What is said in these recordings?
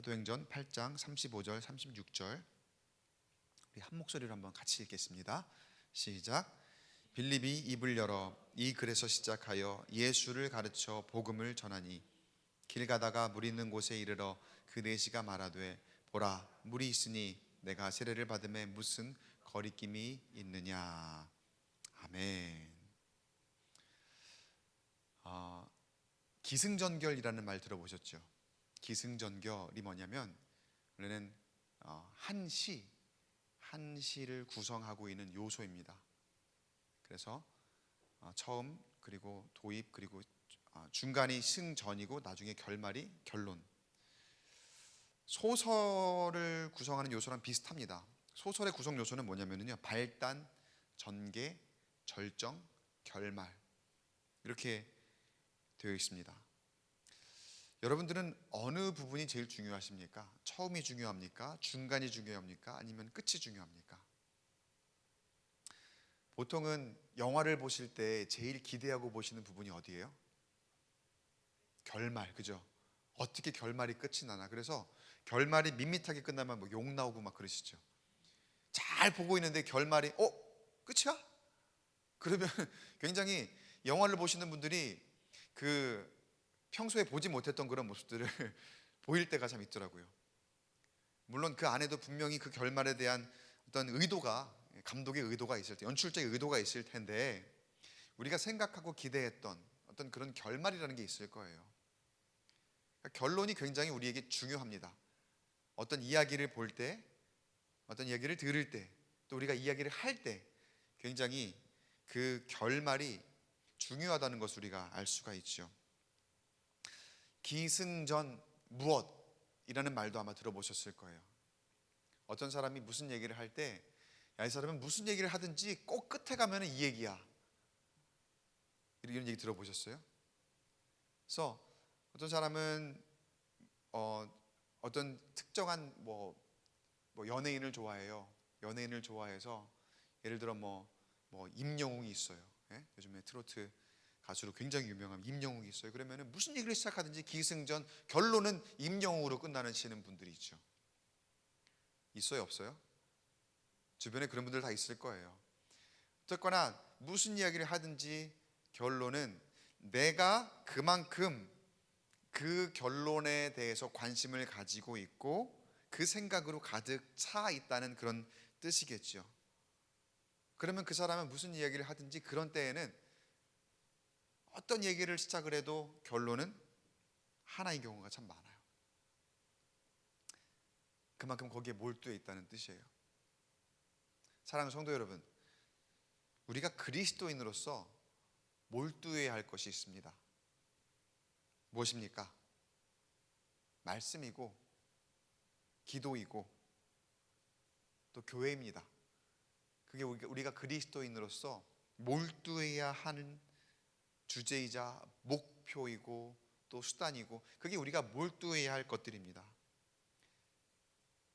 사도행전 8장 35절 36절 우리 한 목소리로 한번 같이 읽겠습니다. 시작. 빌립이 입을 열어 이 글에서 시작하여 예수를 가르쳐 복음을 전하니 길 가다가 물 있는 곳에 이르러 그 내시가 말하되 보라 물이 있으니 내가 세례를 받음에 무슨 거리낌이 있느냐. 아멘. 기승전결이라는 말 들어보셨죠? 기승전결이 뭐냐면 원래는 한 시를 구성하고 있는 요소입니다. 그래서 처음 그리고 도입 그리고 중간이 승전이고 나중에 결말이 결론. 소설을 구성하는 요소랑 비슷합니다. 소설의 구성 요소는 뭐냐면요, 발단, 전개, 절정, 결말 이렇게 되어 있습니다. 여러분들은 어느 부분이 제일 중요하십니까? 처음이 중요합니까? 중간이 중요합니까? 아니면 끝이 중요합니까? 보통은 영화를 보실 때 제일 기대하고 보시는 부분이 어디예요? 결말, 그죠? 어떻게 결말이 끝이 나나. 그래서 결말이 밋밋하게 끝나면 뭐 욕 나오고 막 그러시죠. 잘 보고 있는데 결말이 끝이야? 그러면 굉장히 영화를 보시는 분들이 평소에 보지 못했던 그런 모습들을 보일 때가 참 있더라고요. 물론 그 안에도 분명히 그 결말에 대한 어떤 의도가, 감독의 의도가 있을 때, 연출적인 의도가 있을 텐데 우리가 생각하고 기대했던 어떤 그런 결말이라는 게 있을 거예요. 그러니까 결론이 굉장히 우리에게 중요합니다. 어떤 이야기를 볼 때, 어떤 이야기를 들을 때, 또 우리가 이야기를 할 때 굉장히 그 결말이 중요하다는 것을 우리가 알 수가 있죠. 기승전 무엇이라는 말도 아마 들어보셨을 거예요. 어떤 사람이 무슨 얘기를 할 때 이 사람은 무슨 얘기를 하든지 꼭 끝에 가면 이 얘기야, 이런 얘기 들어보셨어요? 그래서 어떤 사람은 어떤 특정한 뭐 연예인을 좋아해요. 연예인을 좋아해서 예를 들어 뭐 임영웅이 있어요. 예? 요즘에 트로트 가수로 굉장히 유명한 임영웅이 있어요. 그러면은 무슨 얘기를 시작하든지 기승전 결론은 임영웅으로 끝나시는 분들이 있죠. 있어요, 없어요? 주변에 그런 분들 다 있을 거예요. 어쨌거나 무슨 이야기를 하든지 결론은 내가 그만큼 그 결론에 대해서 관심을 가지고 있고 그 생각으로 가득 차 있다는 그런 뜻이겠죠. 그러면 그 사람은 무슨 이야기를 하든지 그런 때에는 어떤 얘기를 시작을 해도 결론은 하나인 경우가 참 많아요. 그만큼 거기에 몰두해 있다는 뜻이에요. 사랑하는 성도 여러분, 우리가 그리스도인으로서 몰두해야 할 것이 있습니다. 무엇입니까? 말씀이고 기도이고 또 교회입니다. 그게 우리가 그리스도인으로서 몰두해야 하는 주제이자 목표이고 또 수단이고 그게 우리가 몰두해야 할 것들입니다.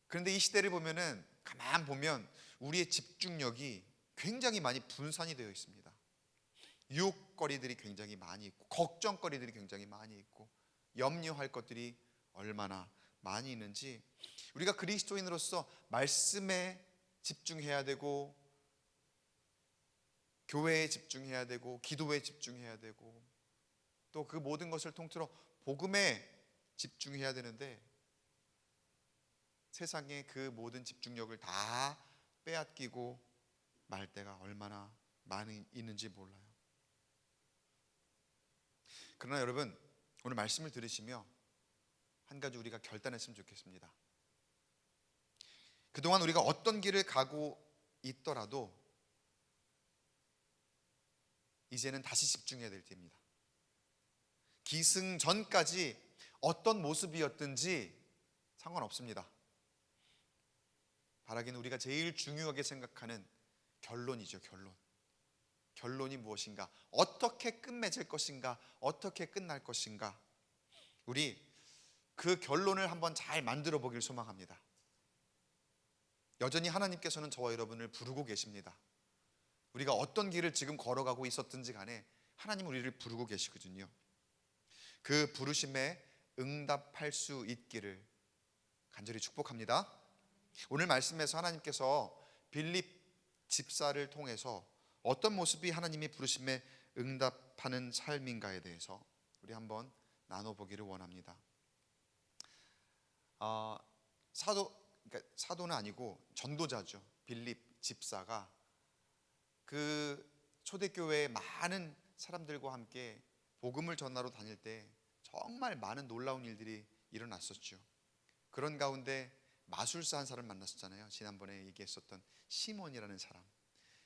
그런데 이 시대를 보면은 가만 보면 우리의 집중력이 굉장히 많이 분산이 되어 있습니다. 유혹거리들이 굉장히 많이 있고 걱정거리들이 굉장히 많이 있고 염려할 것들이 얼마나 많이 있는지 우리가 그리스도인으로서 말씀에 집중해야 되고 교회에 집중해야 되고 기도에 집중해야 되고 또 그 모든 것을 통틀어 복음에 집중해야 되는데 세상에 그 모든 집중력을 다 빼앗기고 말 때가 얼마나 많이 있는지 몰라요. 그러나 여러분, 오늘 말씀을 들으시며 한 가지 우리가 결단했으면 좋겠습니다. 그동안 우리가 어떤 길을 가고 있더라도 이제는 다시 집중해야 될 때입니다. 기승전까지 어떤 모습이었든지 상관없습니다. 바라기는 우리가 제일 중요하게 생각하는 결론이죠. 결론이 무엇인가? 어떻게 끝맺을 것인가? 어떻게 끝날 것인가? 우리 그 결론을 한번 잘 만들어 보길 소망합니다. 여전히 하나님께서는 저와 여러분을 부르고 계십니다. 우리가 어떤 길을 지금 걸어가고 있었든지 간에 하나님은 우리를 부르고 계시거든요. 그 부르심에 응답할 수 있기를 간절히 축복합니다. 오늘 말씀에서 하나님께서 빌립 집사를 통해서 어떤 모습이 하나님이 부르심에 응답하는 삶인가에 대해서 우리 한번 나눠보기를 원합니다. 사도는 아니고 전도자죠. 빌립 집사가 그 초대교회의 많은 사람들과 함께 복음을 전하러 다닐 때 정말 많은 놀라운 일들이 일어났었죠. 그런 가운데 마술사 한 사람 만났었잖아요. 지난번에 얘기했었던 시몬이라는 사람.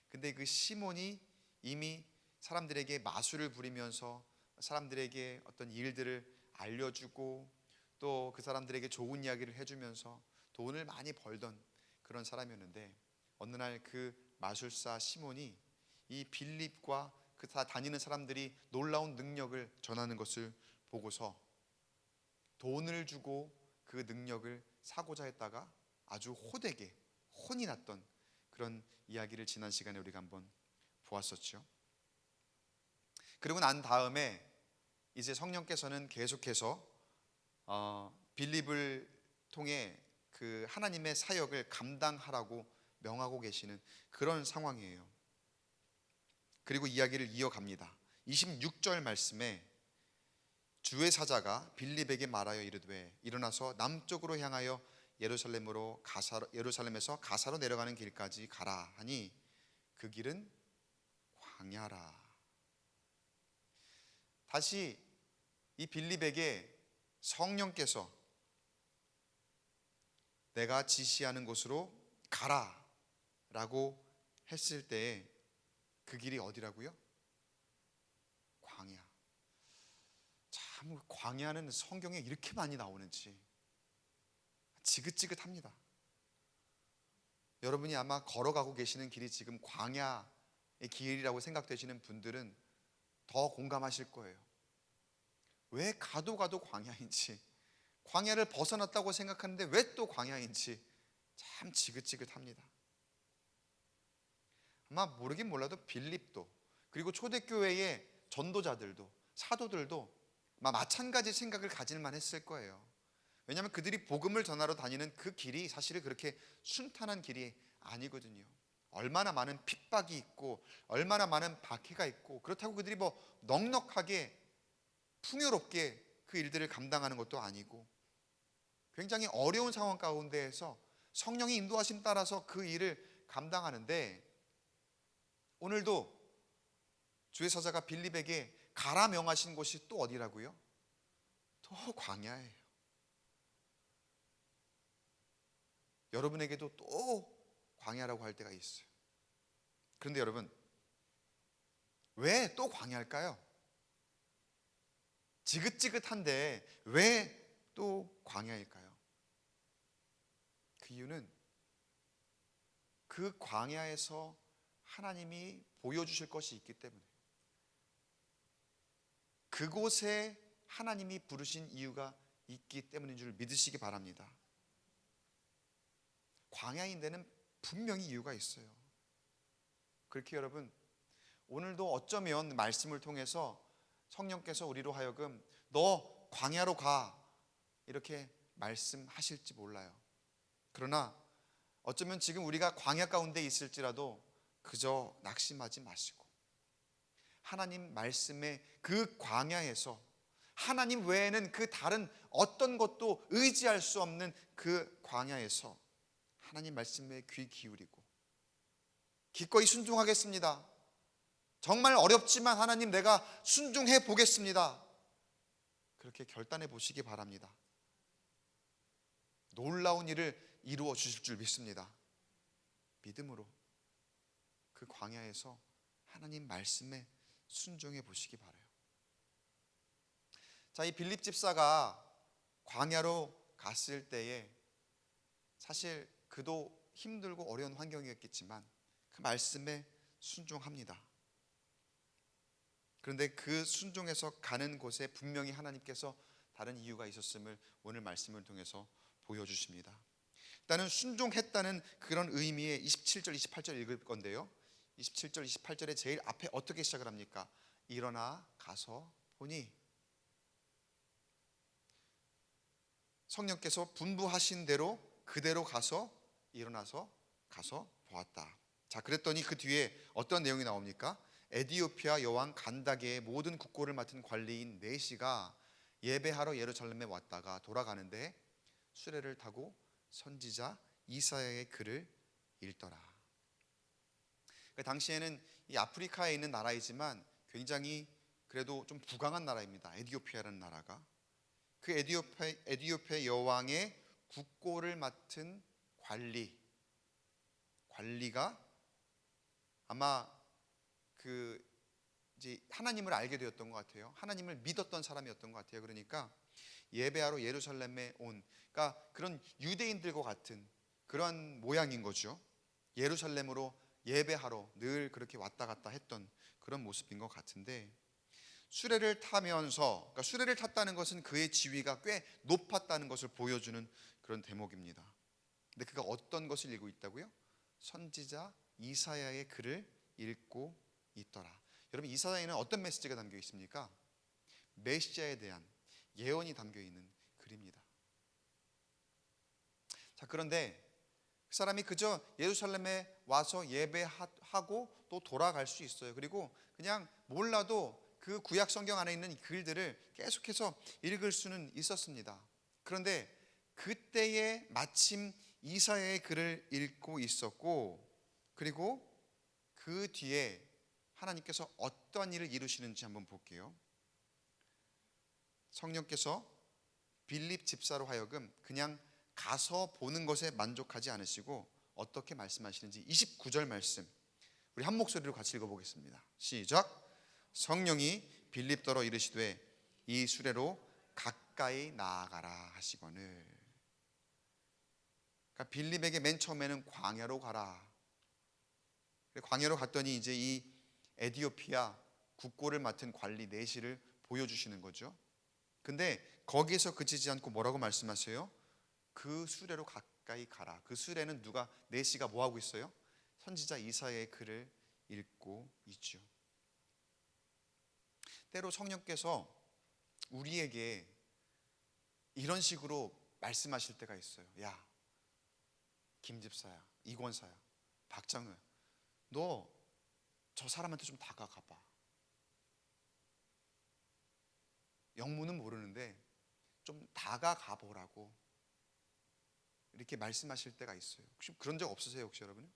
근데 그 시몬이 이미 사람들에게 마술을 부리면서 사람들에게 어떤 일들을 알려주고 또 그 사람들에게 좋은 이야기를 해주면서 돈을 많이 벌던 그런 사람이었는데, 어느 날 그 마술사 시몬이 이 빌립과 그 다 다니는 사람들이 놀라운 능력을 전하는 것을 보고서 돈을 주고 그 능력을 사고자 했다가 아주 호되게 혼이 났던 그런 이야기를 지난 시간에 우리가 한번 보았었죠. 그리고 난 다음에 이제 성령께서는 계속해서 빌립을 통해 그 하나님의 사역을 감당하라고 명하고 계시는 그런 상황이에요. 그리고 이야기를 이어갑니다. 26절 말씀에 주의 사자가 빌립에게 말하여 이르되 일어나서 남쪽으로 향하여 예루살렘에서 가사로 내려가는 길까지 가라 하니 그 길은 광야라. 다시 이 빌립에게 성령께서 내가 지시하는 곳으로 가라 라고 했을 때 그 길이 어디라고요? 광야. 참, 광야는 성경에 이렇게 많이 나오는지 지긋지긋합니다. 여러분이 아마 걸어가고 계시는 길이 지금 광야의 길이라고 생각되시는 분들은 더 공감하실 거예요. 왜 가도 광야인지, 광야를 벗어났다고 생각하는데 왜 또 광야인지 참 지긋지긋합니다. 아마 모르긴 몰라도 빌립도, 그리고 초대교회의 전도자들도, 사도들도 아마 마찬가지 생각을 가질만 했을 거예요. 왜냐하면 그들이 복음을 전하러 다니는 그 길이 사실은 그렇게 순탄한 길이 아니거든요. 얼마나 많은 핍박이 있고 얼마나 많은 박해가 있고, 그렇다고 그들이 뭐 넉넉하게 풍요롭게 그 일들을 감당하는 것도 아니고 굉장히 어려운 상황 가운데에서 성령의 인도하심 따라서 그 일을 감당하는데, 오늘도 주의 사자가 빌립에게 가라 명하신 곳이 또 어디라고요? 또 광야예요. 여러분에게도 또 광야라고 할 때가 있어요. 그런데 여러분, 왜 또 광야일까요? 지긋지긋한데 왜 또 광야일까요? 그 이유는 그 광야에서 하나님이 보여주실 것이 있기 때문에, 그곳에 하나님이 부르신 이유가 있기 때문인 줄 믿으시기 바랍니다. 광야인 데는 분명히 이유가 있어요. 그렇게 여러분, 오늘도 어쩌면 말씀을 통해서 성령께서 우리로 하여금 너 광야로 가 이렇게 말씀하실지 몰라요. 그러나 어쩌면 지금 우리가 광야 가운데 있을지라도 그저 낙심하지 마시고 하나님 말씀의 그 광야에서 하나님 외에는 그 다른 어떤 것도 의지할 수 없는 그 광야에서 하나님 말씀에 귀 기울이고 기꺼이 순종하겠습니다. 정말 어렵지만 하나님 내가 순종해 보겠습니다. 그렇게 결단해 보시기 바랍니다. 놀라운 일을 이루어 주실 줄 믿습니다. 믿음으로 그 광야에서 하나님 말씀에 순종해 보시기 바라요. 자, 이 빌립 집사가 광야로 갔을 때에 사실 그도 힘들고 어려운 환경이었겠지만 그 말씀에 순종합니다. 그런데 그 순종해서 가는 곳에 분명히 하나님께서 다른 이유가 있었음을 오늘 말씀을 통해서 보여주십니다. 일단은 순종했다는 그런 의미의 27절, 28절 읽을 건데요. 27절, 28절에 제일 앞에 어떻게 시작을 합니까? 일어나 가서 보니. 성령께서 분부하신 대로 그대로 가서 일어나서 가서 보았다. 자, 그랬더니 그 뒤에 어떤 내용이 나옵니까? 에디오피아 여왕 간다게의 모든 국고를 맡은 관리인 네시가 예배하러 예루살렘에 왔다가 돌아가는데 수레를 타고 선지자 이사야의 글을 읽더라. 그 당시에는 이 아프리카에 있는 나라이지만 굉장히 그래도 좀 부강한 나라입니다. 에디오피아라는 나라가. 그 에디오피아 여왕의 국고를 맡은 관리가 아마 그 이제 하나님을 알게 되었던 것 같아요. 하나님을 믿었던 사람이었던 것 같아요. 그러니까 예배하러 예루살렘에 온, 그러니까 그런 유대인들과 같은 그런 모양인 거죠. 예루살렘으로 예배하러 늘 그렇게 왔다 갔다 했던 그런 모습인 것 같은데, 수레를 타면서, 그러니까 수레를 탔다는 것은 그의 지위가 꽤 높았다는 것을 보여주는 그런 대목입니다. 근데 그가 어떤 것을 읽고 있다고요? 선지자 이사야의 글을 읽고 있더라. 여러분, 이사야에는 어떤 메시지가 담겨 있습니까? 메시아에 대한 예언이 담겨 있는 글입니다. 자, 그런데 그 사람이 그저 예루살렘에 와서 예배하고 또 돌아갈 수 있어요. 그리고 그냥 몰라도 그 구약 성경 안에 있는 글들을 계속해서 읽을 수는 있었습니다. 그런데 그때에 마침 이사야의 글을 읽고 있었고, 그리고 그 뒤에 하나님께서 어떠한 일을 이루시는지 한번 볼게요. 성령께서 빌립 집사로 하여금 그냥 가서 보는 것에 만족하지 않으시고 어떻게 말씀하시는지 29절 말씀 우리 한 목소리로 같이 읽어보겠습니다. 시작. 성령이 빌립더러 이르시되 이 수레로 가까이 나아가라 하시거늘. 그러니까 빌립에게 맨 처음에는 광야로 가라. 광야로 갔더니 이제 이 에디오피아 국고를 맡은 관리 네시를 보여주시는 거죠. 근데 거기에서 그치지 않고 뭐라고 말씀하세요? 그 수레로 가까이 가라. 그 수레는 누가, 네시가 뭐 하고 있어요? 선지자 이사야의 글을 읽고 있죠. 때로 성령께서 우리에게 이런 식으로 말씀하실 때가 있어요. 야, 김집사야, 이권사야, 박장우야, 너 저 사람한테 좀 다가가 봐. 영문은 모르는데 좀 다가가 보라고 이렇게 말씀하실 때가 있어요. 혹시 그런 적 없으세요? 혹시 여러분?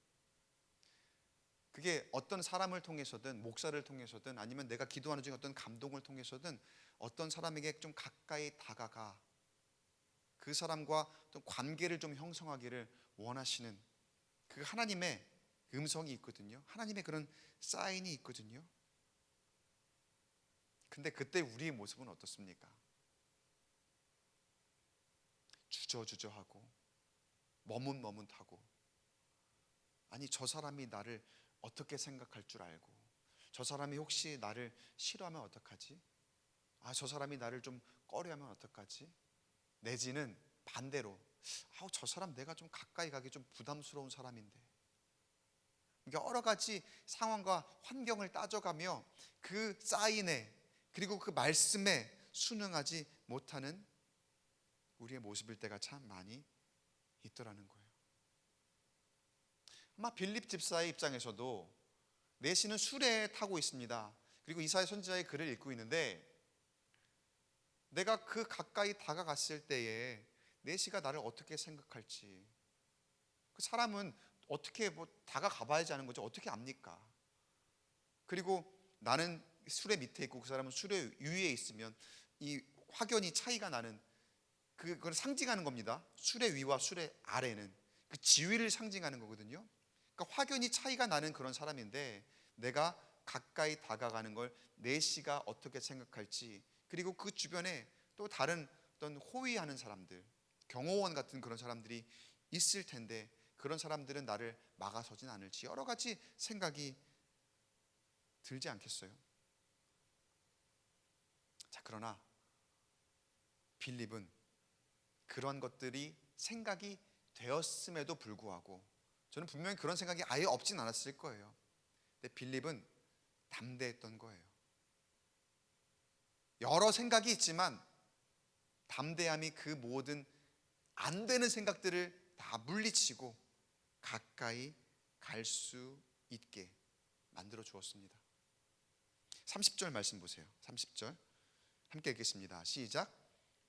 그게 어떤 사람을 통해서든 목사를 통해서든 아니면 내가 기도하는 중에 어떤 감동을 통해서든 어떤 사람에게 좀 가까이 다가가 그 사람과 어떤 관계를 좀 형성하기를 원하시는 그 하나님의 음성이 있거든요. 하나님의 그런 사인이 있거든요. 근데 그때 우리의 모습은 어떻습니까? 주저주저하고 머뭇머뭇하고, 아니 저 사람이 나를 어떻게 생각할 줄 알고, 저 사람이 혹시 나를 싫어하면 어떡하지? 아, 저 사람이 나를 좀 꺼려하면 어떡하지? 내지는 반대로, 아우 저 사람 내가 좀 가까이 가기 좀 부담스러운 사람인데. 그러니까 여러 가지 상황과 환경을 따져가며 그 사인에, 그리고 그 말씀에 순응하지 못하는 우리의 모습일 때가 참 많이 있더라는 거예요. 아마 빌립 집사의 입장에서도 네시는 수레에 타고 있습니다. 그리고 이사야 선지자의 글을 읽고 있는데, 내가 그 가까이 다가갔을 때에 네시가 나를 어떻게 생각할지, 그 사람은 어떻게 뭐 다가가 봐야지 하는 거죠. 어떻게 압니까? 그리고 나는 수레 밑에 있고 그 사람은 수레 위에 있으면 이 확연히 차이가 나는, 그걸 상징하는 겁니다. 수레 위와 수레 아래는 그 지위를 상징하는 거거든요. 그러니까 확연히 차이가 나는 그런 사람인데, 내가 가까이 다가가는 걸 네시가 어떻게 생각할지, 그리고 그 주변에 또 다른 어떤 호위하는 사람들, 경호원 같은 그런 사람들이 있을 텐데 그런 사람들은 나를 막아서진 않을지, 여러 가지 생각이 들지 않겠어요? 자, 그러나 빌립은 그런 것들이 생각이 되었음에도 불구하고, 저는 분명히 그런 생각이 아예 없진 않았을 거예요. 근데 빌립은 담대했던 거예요. 여러 생각이 있지만 담대함이 그 모든 안 되는 생각들을 다 물리치고 가까이 갈 수 있게 만들어 주었습니다. 30절 말씀 보세요. 30절 함께 읽겠습니다. 시작.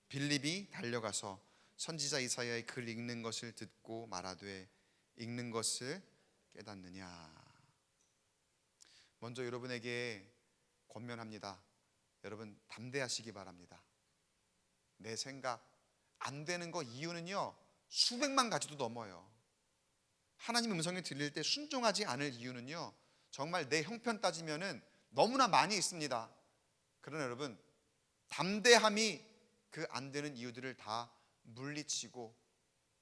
빌립이 달려가서 선지자 이사야의 글 읽는 것을 듣고 말하되 읽는 것을 깨닫느냐. 먼저 여러분에게 권면합니다. 여러분 담대하시기 바랍니다. 내 생각 안 되는 거 이유는요 수백만 가지도 넘어요. 하나님의 음성을 들릴 때 순종하지 않을 이유는요 정말 내 형편 따지면은 너무나 많이 있습니다. 그러나 여러분 담대함이 그 안 되는 이유들을 다 물리치고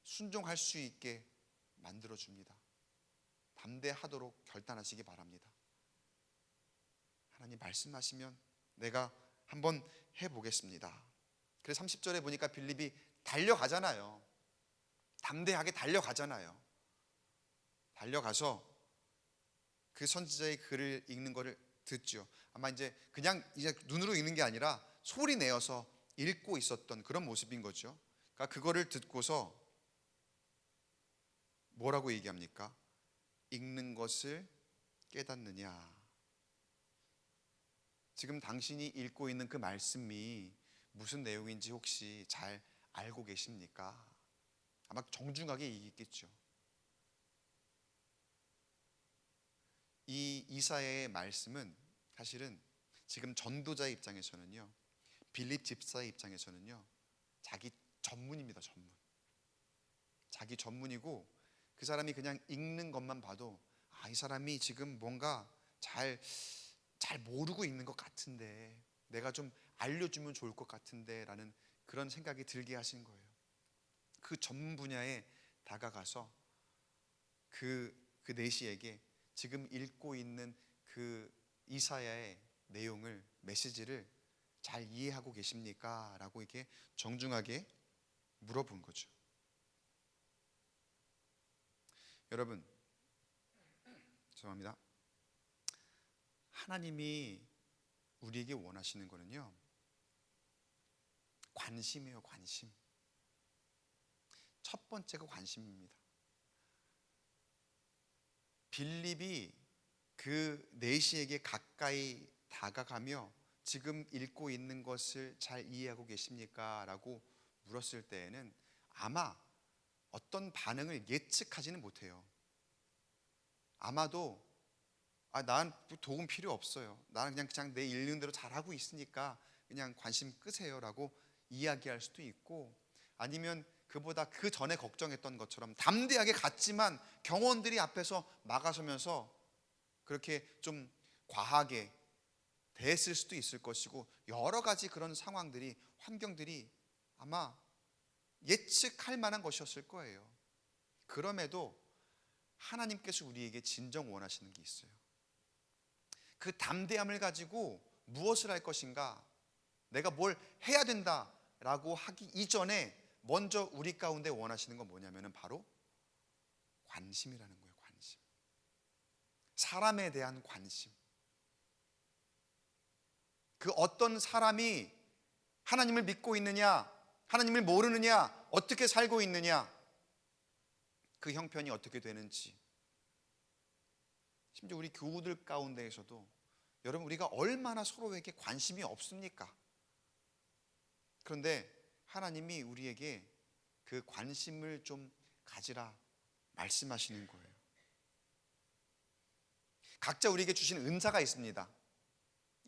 순종할 수 있게 만들어 줍니다. 담대하도록 결단하시기 바랍니다. 하나님 말씀하시면 내가 한번 해보겠습니다. 그래서 30절에 보니까 빌립이 달려가잖아요. 담대하게 달려가잖아요. 달려가서 그 선지자의 글을 읽는 것을 듣죠. 아마 이제 그냥 이제 눈으로 읽는 게 아니라 소리 내어서 읽고 있었던 그런 모습인 거죠. 그러니까 그거를 듣고서 뭐라고 얘기합니까? 읽는 것을 깨닫느냐. 지금 당신이 읽고 있는 그 말씀이 무슨 내용인지 혹시 잘 알고 계십니까? 아마 정중하게 얘기했겠죠. 이 이사야의 말씀은 사실은 지금 전도자의 입장에서는요, 빌립 집사의 입장에서는요, 자기 전문입니다. 전문. 자기 전문이고 그 사람이 그냥 읽는 것만 봐도 이 사람이 지금 뭔가 잘 모르고 있는 것 같은데, 내가 좀 알려주면 좋을 것 같은데 라는 그런 생각이 들게 하신 거예요. 그 전문 분야에 다가가서 그 내시에게 지금 읽고 있는 그 이사야의 내용을, 메시지를 잘 이해하고 계십니까? 라고 이렇게 정중하게 물어본 거죠. 여러분, 죄송합니다. 하나님이 우리에게 원하시는 거는요, 관심이에요. 관심. 첫 번째가 관심입니다. 빌립이 그 내시에게 가까이 다가가며 지금 읽고 있는 것을 잘 이해하고 계십니까? 라고 물었을 때에는 아마 어떤 반응을 예측하지는 못해요. 아마도 난 도움 필요 없어요. 나는 그냥 내 읽는 대로 잘하고 있으니까 그냥 관심 끄세요 라고 이야기할 수도 있고, 아니면 그보다 그 전에 걱정했던 것처럼 담대하게 갔지만 경원들이 앞에서 막아서면서 그렇게 좀 과하게 대했을 수도 있을 것이고, 여러 가지 그런 상황들이, 환경들이 아마 예측할 만한 것이었을 거예요. 그럼에도 하나님께서 우리에게 진정 원하시는 게 있어요. 그 담대함을 가지고 무엇을 할 것인가, 내가 뭘 해야 된다라고 하기 이전에 먼저 우리 가운데 원하시는 건 뭐냐면은 바로 관심이라는 거예요. 관심. 사람에 대한 관심. 그 어떤 사람이 하나님을 믿고 있느냐, 하나님을 모르느냐, 어떻게 살고 있느냐, 그 형편이 어떻게 되는지, 심지어 우리 교우들 가운데에서도 여러분 우리가 얼마나 서로에게 관심이 없습니까? 그런데 하나님이 우리에게 그 관심을 좀 가지라 말씀하시는 거예요. 각자 우리에게 주신 은사가 있습니다.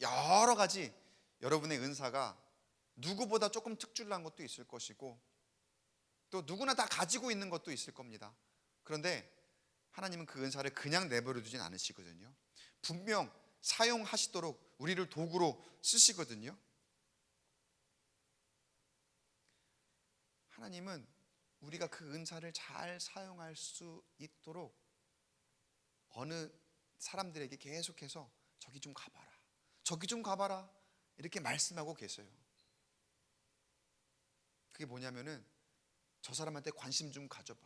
여러 가지 여러분의 은사가 누구보다 조금 특출난 것도 있을 것이고, 또 누구나 다 가지고 있는 것도 있을 겁니다. 그런데 하나님은 그 은사를 그냥 내버려 두진 않으시거든요. 분명 사용하시도록 우리를 도구로 쓰시거든요. 하나님은 우리가 그 은사를 잘 사용할 수 있도록 어느 사람들에게 계속해서 저기 좀 가봐라, 저기 좀 가봐라 이렇게 말씀하고 계세요. 그게 뭐냐면은 저 사람한테 관심 좀 가져봐,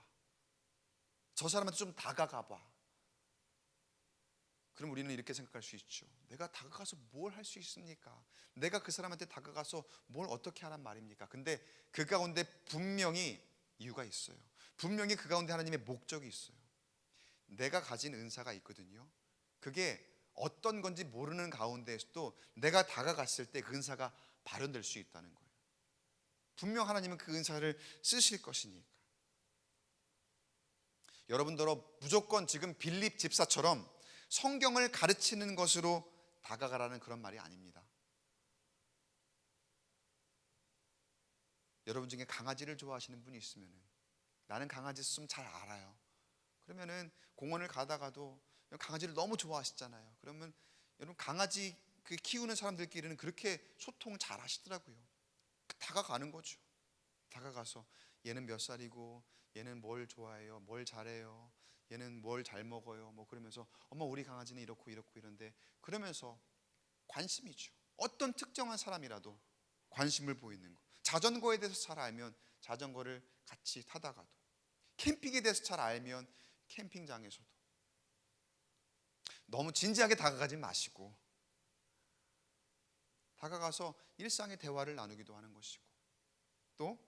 저 사람한테 좀 다가가봐. 그럼 우리는 이렇게 생각할 수 있죠. 내가 다가가서 뭘 할 수 있습니까? 내가 그 사람한테 다가가서 뭘 어떻게 하란 말입니까? 근데 그 가운데 분명히 이유가 있어요. 분명히 그 가운데 하나님의 목적이 있어요. 내가 가진 은사가 있거든요. 그게 어떤 건지 모르는 가운데에서도 내가 다가갔을 때 그 은사가 발현될 수 있다는 거예요. 분명 하나님은 그 은사를 쓰실 것이니까. 여러분들어 무조건 지금 빌립 집사처럼 성경을 가르치는 것으로 다가가라는 그런 말이 아닙니다. 여러분 중에 강아지를 좋아하시는 분이 있으면, 나는 강아지 숨 잘 알아요. 그러면은 공원을 가다가도 강아지를 너무 좋아하시잖아요. 그러면 여러분 강아지 키우는 사람들끼리는 그렇게 소통 잘 하시더라고요. 다가가는 거죠. 다가가서 얘는 몇 살이고, 얘는 뭘 좋아해요, 뭘 잘해요, 얘는 뭘 잘 먹어요, 뭐 그러면서 엄마 우리 강아지는 이렇고 이렇고 이런데, 그러면서 관심이죠. 어떤 특정한 사람이라도 관심을 보이는 거. 자전거에 대해서 잘 알면 자전거를 같이 타다가도, 캠핑에 대해서 잘 알면 캠핑장에서도. 너무 진지하게 다가가지 마시고 다가가서 일상의 대화를 나누기도 하는 것이고, 또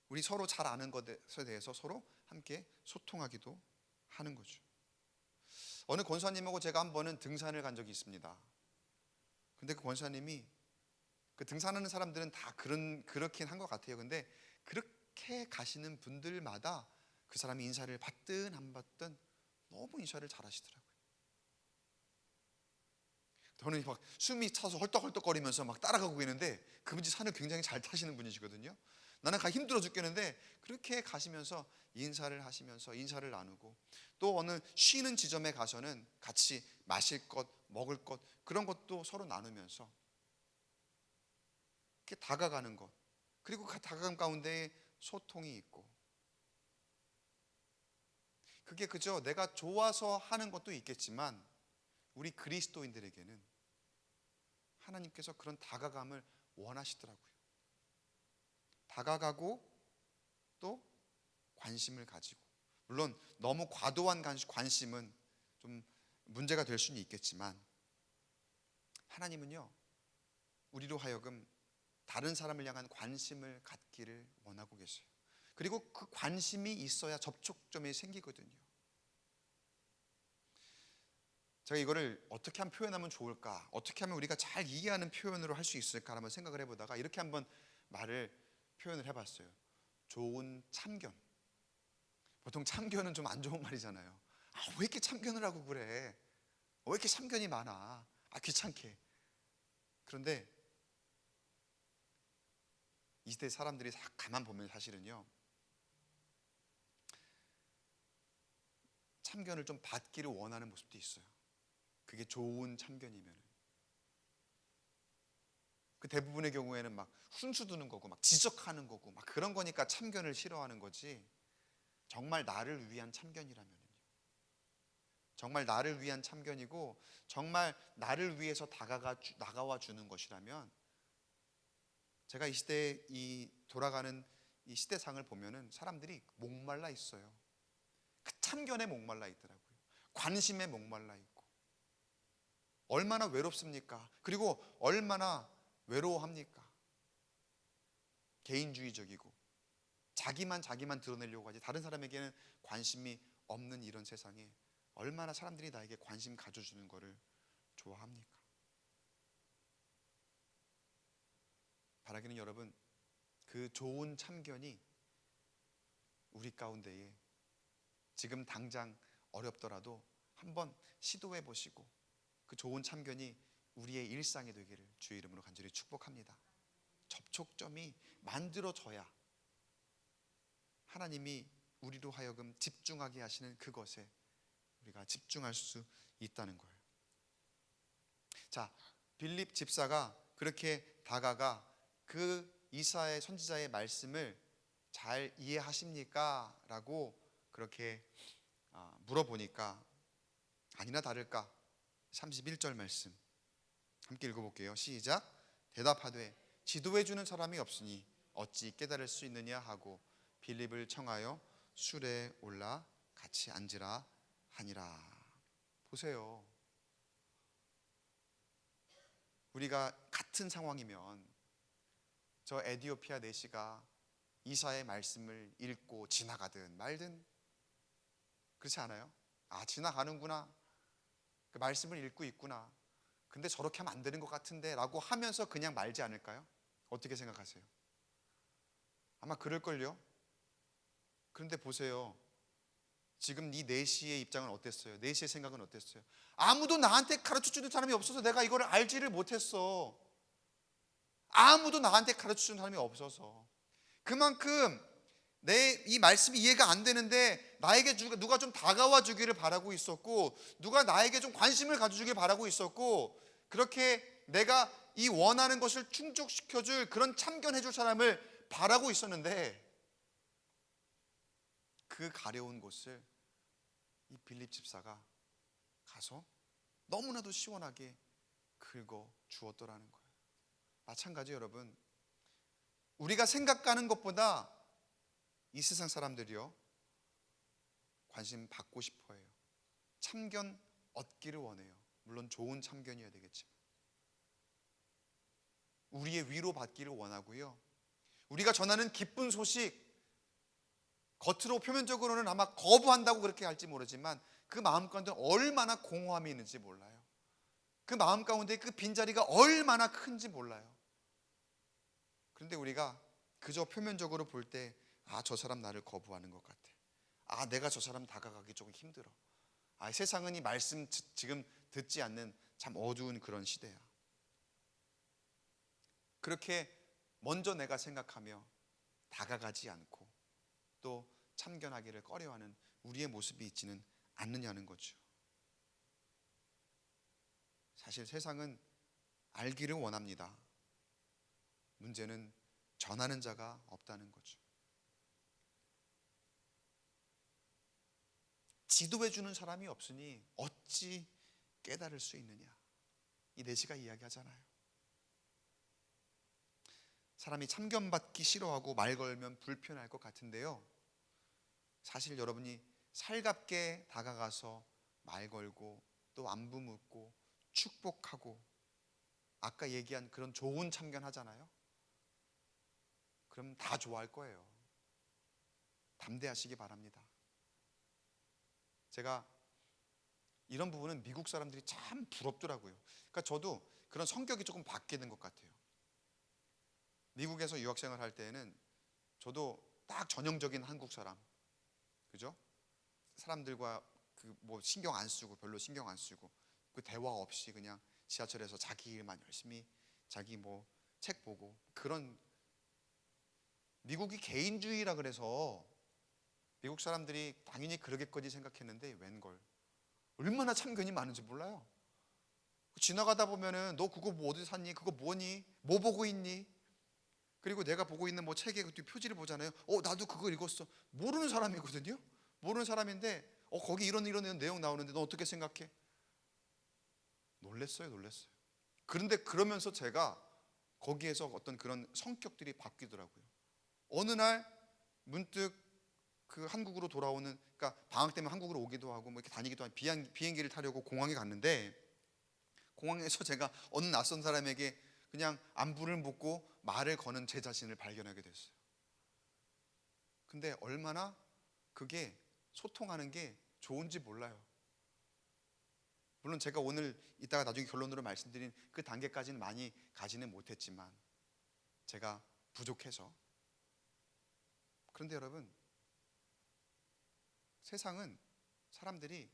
우리 서로 잘 아는 것에 대해서 서로 함께 소통하기도 하는 거죠. 어느 권사님하고 제가 한 번은 등산을 간 적이 있습니다. 근데 그 권사님이, 그 등산하는 사람들은 다 그렇긴 한 것 같아요. 근데 그렇게 가시는 분들마다 그 사람이 인사를 받든 안 받든 너무 인사를 잘 하시더라고요. 저는 막 숨이 차서 헐떡헐떡거리면서 막 따라가고 있는데, 그분이 산을 굉장히 잘 타시는 분이시거든요. 나는 가 힘들어 죽겠는데 그렇게 가시면서 인사를 하시면서 인사를 나누고, 또 어느 쉬는 지점에 가서는 같이 마실 것, 먹을 것, 그런 것도 서로 나누면서 이렇게 다가가는 것, 그리고 그 다가감 가운데 소통이 있고, 그게 그저 내가 좋아서 하는 것도 있겠지만 우리 그리스도인들에게는 하나님께서 그런 다가감을 원하시더라고요. 다가가고 또 관심을 가지고, 물론 너무 과도한 관심은 좀 문제가 될 수는 있겠지만, 하나님은요 우리로 하여금 다른 사람을 향한 관심을 갖기를 원하고 계세요. 그리고 그 관심이 있어야 접촉점이 생기거든요. 제가 이거를 어떻게 하면 표현하면 좋을까, 어떻게 하면 우리가 잘 이해하는 표현으로 할 수 있을까 한번 생각을 해보다가 이렇게 한번 표현을 해봤어요. 좋은 참견. 보통 참견은 좀 안 좋은 말이잖아요. 왜 이렇게 참견을 하고 그래? 왜 이렇게 참견이 많아? 귀찮게. 그런데 이 시대 사람들이 가만 보면 사실은요, 참견을 좀 받기를 원하는 모습도 있어요. 그게 좋은 참견이면. 그 대부분의 경우에는 막 훈수 두는 거고 막 지적하는 거고 막 그런 거니까 참견을 싫어하는 거지, 정말 나를 위한 참견이라면요, 정말 나를 위한 참견이고 정말 나를 위해서 다가와 주는 것이라면, 제가 이 시대에 돌아가는 이 시대상을 보면은 사람들이 목말라 있어요. 그 참견에 목말라 있더라고요. 관심에 목말라 있고. 얼마나 외롭습니까? 그리고 얼마나 외로워합니까? 개인주의적이고 자기만 드러내려고 하지, 다른 사람에게는 관심이 없는 이런 세상에 얼마나 사람들이 나에게 관심 가져주는 것을 좋아합니까? 바라기는 여러분, 그 좋은 참견이 우리 가운데에 지금 당장 어렵더라도 한번 시도해 보시고, 그 좋은 참견이 우리의 일상이 되기를 주의 이름으로 간절히 축복합니다. 접촉점이 만들어져야 하나님이 우리로 하여금 집중하게 하시는 그것에 우리가 집중할 수 있다는 거예요. 자, 빌립 집사가 그렇게 다가가 그 이사야 선지자의 말씀을 잘 이해하십니까? 라고 그렇게 물어보니까 아니나 다를까 31절 말씀 함께 읽어볼게요. 시작. 대답하되 지도해 주는 사람이 없으니 어찌 깨달을 수 있느냐 하고 빌립을 청하여 술에 올라 같이 앉으라 하니라. 보세요. 우리가 같은 상황이면 저 에디오피아 내시가 이사의 말씀을 읽고 지나가든 말든 그렇지 않아요? 아, 지나가는구나, 그 말씀을 읽고 있구나, 근데 저렇게 하면 안 되는 것 같은데 라고 하면서 그냥 말지 않을까요? 어떻게 생각하세요? 아마 그럴걸요. 그런데 보세요, 지금 이 4시의 입장은 어땠어요? 4시의 생각은 어땠어요? 아무도 나한테 가르쳐주는 사람이 없어서 내가 이거를 알지를 못했어. 아무도 나한테 가르쳐주는 사람이 없어서. 그만큼 내 이 말씀이 이해가 안 되는데 나에게 누가 좀 다가와 주기를 바라고 있었고, 누가 나에게 좀 관심을 가져주길 바라고 있었고, 그렇게 내가 이 원하는 것을 충족시켜줄 그런 참견해줄 사람을 바라고 있었는데, 그 가려운 곳을 이 빌립 집사가 가서 너무나도 시원하게 긁어 주었더라는 거예요. 마찬가지 여러분, 우리가 생각하는 것보다 이 세상 사람들이요, 관심 받고 싶어 해요. 참견 얻기를 원해요. 물론 좋은 참견이어야 되겠지만 우리의 위로 받기를 원하고요, 우리가 전하는 기쁜 소식, 겉으로 표면적으로는 아마 거부한다고 그렇게 할지 모르지만 그 마음 가운데 얼마나 공허함이 있는지 몰라요. 그 마음 가운데 그 빈자리가 얼마나 큰지 몰라요. 그런데 우리가 그저 표면적으로 볼 때, 아, 저 사람 나를 거부하는 것 같아. 아, 내가 저 사람 다가가기 조금 힘들어. 아, 세상은 이 말씀 지금 듣지 않는 참 어두운 그런 시대야. 그렇게 먼저 내가 생각하며 다가가지 않고 또 참견하기를 꺼려하는 우리의 모습이 있지는 않느냐는 거죠. 사실 세상은 알기를 원합니다. 문제는 전하는 자가 없다는 거죠. 지도해 주는 사람이 없으니 어찌 깨달을 수 있느냐, 이 4시가 이야기하잖아요. 사람이 참견받기 싫어하고 말 걸면 불편할 것 같은데요, 사실 여러분이 살갑게 다가가서 말 걸고 또 안부 묻고 축복하고 아까 얘기한 그런 좋은 참견 하잖아요. 그럼 다 좋아할 거예요. 담대하시기 바랍니다. 제가 이런 부분은 미국 사람들이 참 부럽더라고요. 그러니까 저도 그런 성격이 조금 바뀌는 것 같아요. 미국에서 유학생활 할 때에는 저도 딱 전형적인 한국 사람, 그죠? 사람들과 그 뭐 신경 안 쓰고, 별로 신경 안 쓰고, 그 대화 없이 그냥 지하철에서 자기 일만 열심히, 자기 뭐 책 보고, 그런, 미국이 개인주의라 그래서 미국 사람들이 당연히 그러겠거지 생각했는데 웬걸, 얼마나 참견이 많은지 몰라요. 지나가다 보면은 너 그거 뭐 어디 샀니? 그거 뭐니? 뭐 보고 있니? 그리고 내가 보고 있는 뭐 책에 그 표지를 보잖아요. 나도 그거 읽었어. 모르는 사람이거든요. 모르는 사람인데 거기 이런 내용 나오는데 너 어떻게 생각해? 놀랬어요. 그런데 그러면서 제가 거기에서 어떤 그런 성격들이 바뀌더라고요. 어느 날 문득 그 한국으로 돌아오는, 그러니까 방학 때문에 한국으로 오기도 하고 뭐 이렇게 다니기도 하고 비행기를 타려고 공항에 갔는데, 공항에서 제가 어느 낯선 사람에게 그냥 안부를 묻고 말을 거는 제 자신을 발견하게 됐어요. 근데 얼마나 그게 소통하는 게 좋은지 몰라요. 물론 제가 오늘 이따가 나중에 결론으로 말씀드린 그 단계까지는 많이 가지는 못했지만 제가 부족해서. 그런데 여러분, 세상은 사람들이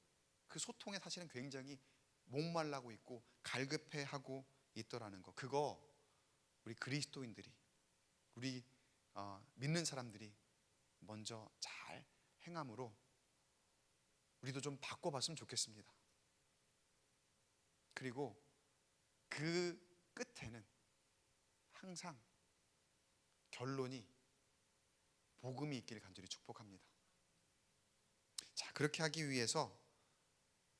그 소통에 사실은 굉장히 목말라고 있고 갈급해하고 있더라는 거, 그거 우리 그리스도인들이, 우리 믿는 사람들이 먼저 잘 행함으로 우리도 좀 바꿔봤으면 좋겠습니다. 그리고 그 끝에는 항상 결론이 복음이 있기를 간절히 축복합니다. 자, 그렇게 하기 위해서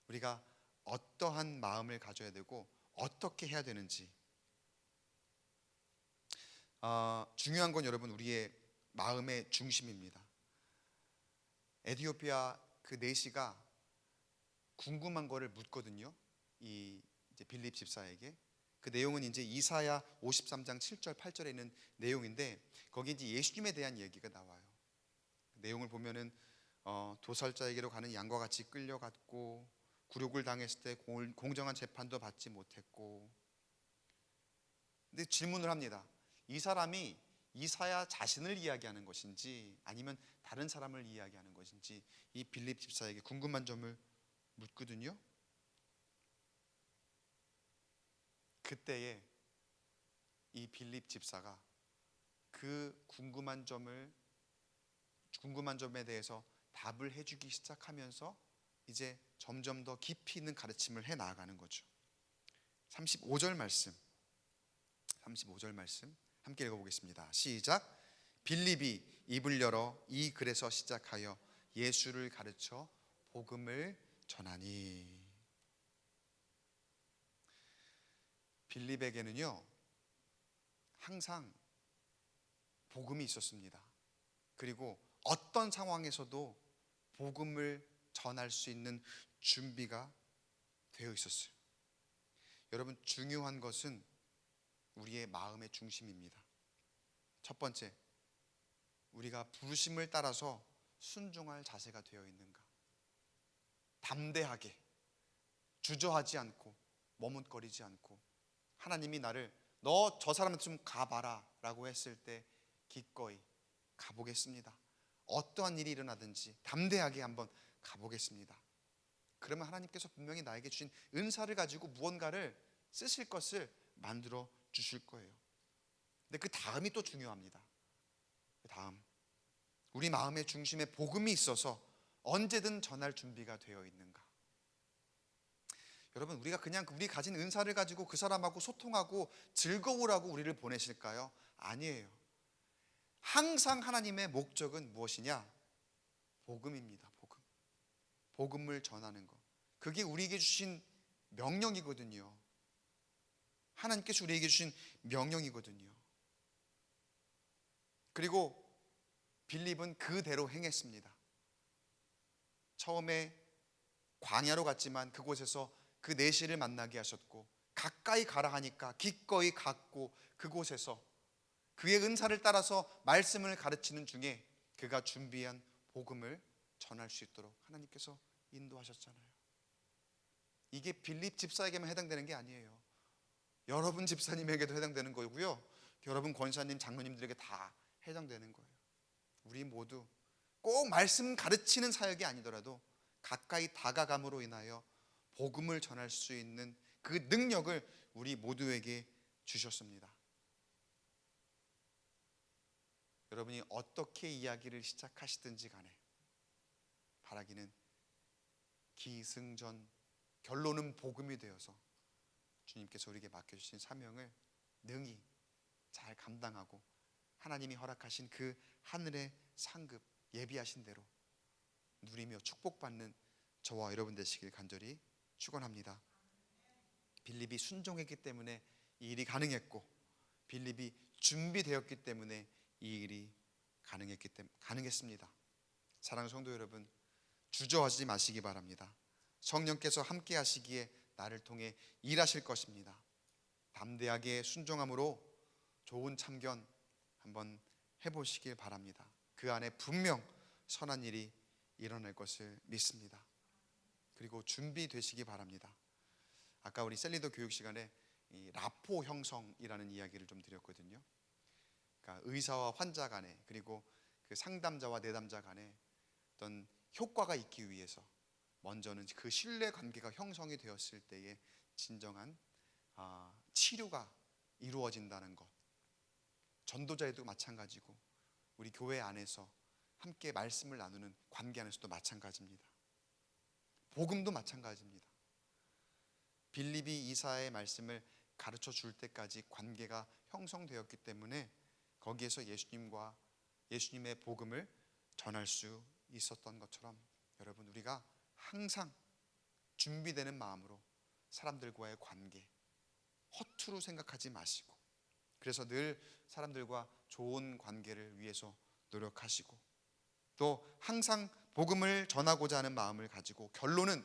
우리가 어떠한 마음을 가져야 되고 어떻게 해야 되는지, 중요한 건 여러분 우리의 마음의 중심입니다. 에티오피아 그 4시가 궁금한 거를 묻거든요. 이 이제 빌립 집사에게. 그 내용은 이제 이사야 53장 7절 8절에 있는 내용인데 거기 이제 예수님에 대한 얘기가 나와요. 내용을 보면은 도살자에게로 가는 양과 같이 끌려갔고 굴욕을 당했을 때 공정한 재판도 받지 못했고. 근데 질문을 합니다. 이 사람이 이사야 자신을 이야기하는 것인지 아니면 다른 사람을 이야기하는 것인지 이 빌립 집사에게 궁금한 점을 묻거든요. 그때에 이 빌립 집사가 그 궁금한 점에 대해서 답을 해주기 시작하면서 이제 점점 더 깊이 있는 가르침을 해 나아가는 거죠. 35절 말씀 함께 읽어보겠습니다. 시작. 빌립이 입을 열어 이 글에서 시작하여 예수를 가르쳐 복음을 전하니. 빌립에게는요 항상 복음이 있었습니다. 그리고 어떤 상황에서도 복음을 전할 수 있는 준비가 되어 있었어요. 여러분, 중요한 것은 우리의 마음의 중심입니다. 첫 번째, 우리가 부르심을 따라서 순종할 자세가 되어 있는가. 담대하게 주저하지 않고 머뭇거리지 않고 하나님이 나를 너 저 사람한테 좀 가봐라 라고 했을 때 기꺼이 가보겠습니다. 어떠한 일이 일어나든지 담대하게 한번 가보겠습니다. 그러면 하나님께서 분명히 나에게 주신 은사를 가지고 무언가를 쓰실 것을 만들어 주실 거예요. 근데 그 다음이 또 중요합니다. 그 다음, 우리 마음의 중심에 복음이 있어서 언제든 전할 준비가 되어 있는가. 여러분, 우리가 그냥 우리 가진 은사를 가지고 그 사람하고 소통하고 즐거우라고 우리를 보내실까요? 아니에요. 항상 하나님의 목적은 무엇이냐? 복음입니다. 복음을 전하는 것. 그게 우리에게 주신 명령이거든요. 하나님께서 우리에게 주신 명령이거든요. 그리고 빌립은 그대로 행했습니다. 처음에 광야로 갔지만 그곳에서 그 내시를 만나게 하셨고, 가까이 가라 하니까 기꺼이 갔고, 그곳에서 그의 은사를 따라서 말씀을 가르치는 중에 그가 준비한 복음을 전할 수 있도록 하나님께서 인도하셨잖아요. 이게 빌립 집사에게만 해당되는 게 아니에요. 여러분 집사님에게도 해당되는 거고요, 여러분 권사님, 장로님들에게 다 해당되는 거예요. 우리 모두 꼭 말씀 가르치는 사역이 아니더라도 가까이 다가감으로 인하여 복음을 전할 수 있는 그 능력을 우리 모두에게 주셨습니다. 여러분이 어떻게 이야기를 시작하시든지 간에 바라기는 기승전, 결론은 복음이 되어서 주님께서 우리에게 맡겨주신 사명을 능히 잘 감당하고 하나님이 허락하신 그 하늘의 상급, 예비하신 대로 누리며 축복받는 저와 여러분 되시길 간절히 축원합니다. 빌립이 순종했기 때문에 이 일이 가능했고, 빌립이 준비되었기 때문에 이 일이 가능했습니다. 사랑하는 성도 여러분, 주저하지 마시기 바랍니다. 성령께서 함께 하시기에 나를 통해 일하실 것입니다. 담대하게 순종함으로 좋은 참견 한번 해보시길 바랍니다. 그 안에 분명 선한 일이 일어날 것을 믿습니다. 그리고 준비되시기 바랍니다. 아까 우리 셀리더 교육 시간에 이 라포 형성이라는 이야기를 좀 드렸거든요. 그러니까 의사와 환자 간에, 그리고 그 상담자와 내담자 간에 어떤 효과가 있기 위해서 먼저는 그 신뢰 관계가 형성이 되었을 때에 진정한 치료가 이루어진다는 것. 전도자에도 마찬가지고 우리 교회 안에서 함께 말씀을 나누는 관계 안에서도 마찬가지입니다. 복음도 마찬가지입니다. 빌립이 이사의 말씀을 가르쳐 줄 때까지 관계가 형성되었기 때문에 거기에서 예수님의 복음을 전할 수 있었던 것처럼, 여러분, 우리가 항상 준비되는 마음으로 사람들과의 관계 허투루 생각하지 마시고, 그래서 늘 사람들과 좋은 관계를 위해서 노력하시고, 또 항상 복음을 전하고자 하는 마음을 가지고 결론은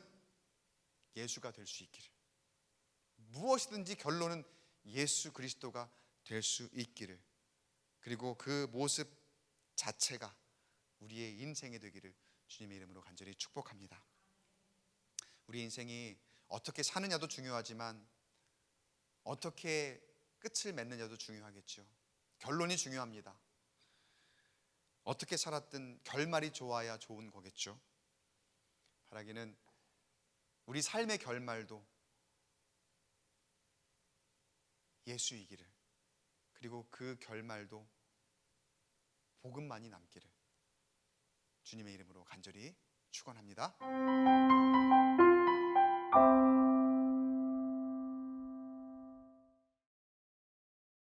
예수가 될 수 있기를, 무엇이든지 결론은 예수 그리스도가 될 수 있기를, 그리고 그 모습 자체가 우리의 인생이 되기를 주님의 이름으로 간절히 축복합니다. 우리 인생이 어떻게 사느냐도 중요하지만 어떻게 끝을 맺느냐도 중요하겠죠. 결론이 중요합니다. 어떻게 살았든 결말이 좋아야 좋은 거겠죠. 바라기는 우리 삶의 결말도 예수이기를, 그리고 그 결말도 복음만이 남기를 주님의 이름으로 간절히 축원합니다.